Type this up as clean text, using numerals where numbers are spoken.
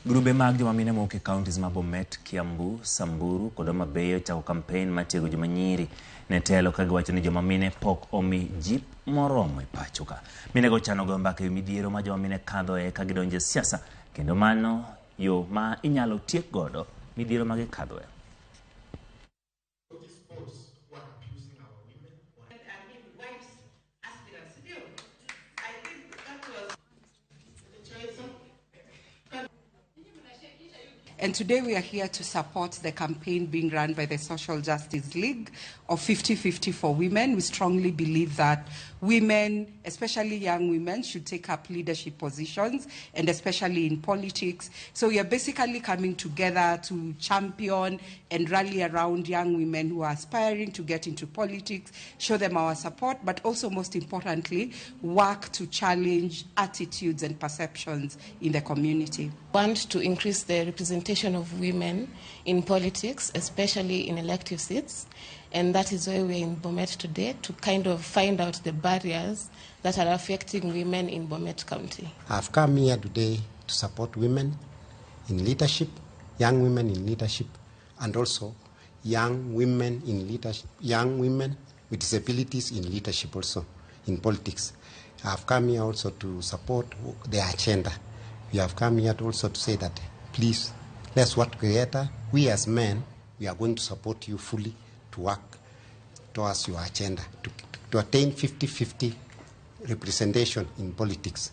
Grube mag joma mine moke counties ma Bomet, Kiambu, Samburu kod Homa Bay ochako campaign matiego joma nyiri ne telo ka giwacho ni joma mine pok omi jip moromo e pacho ka. Mine go chano go mbaka e midhiero ma joma mine kadhoe ka gidonjo e siasa, kendo mano yo ma inyalo tiek godo midhiero ma gikadhoe. And today we are here to support the campaign being run by the Social Justice League of 50-50 for women. We strongly believe that women, especially young women, should take up leadership positions, and especially in politics. So we are basically coming together to champion and rally around young women who are aspiring to get into politics, show them our support, but also most importantly, work to challenge attitudes and perceptions in the community. Want to increase the representation of women in politics, especially in elective seats, and that is why we're in Bomet today, to kind of find out the barriers that are affecting women in Bomet County. I've come here today to support women in leadership, young women in leadership, and also young women in leadership, young women with disabilities in leadership also, in politics. I've come here also to support the agenda. We have come here also to say that, please, let's work together. We as men, we are going to support you fully to work towards your agenda, to attain 50-50 representation in politics.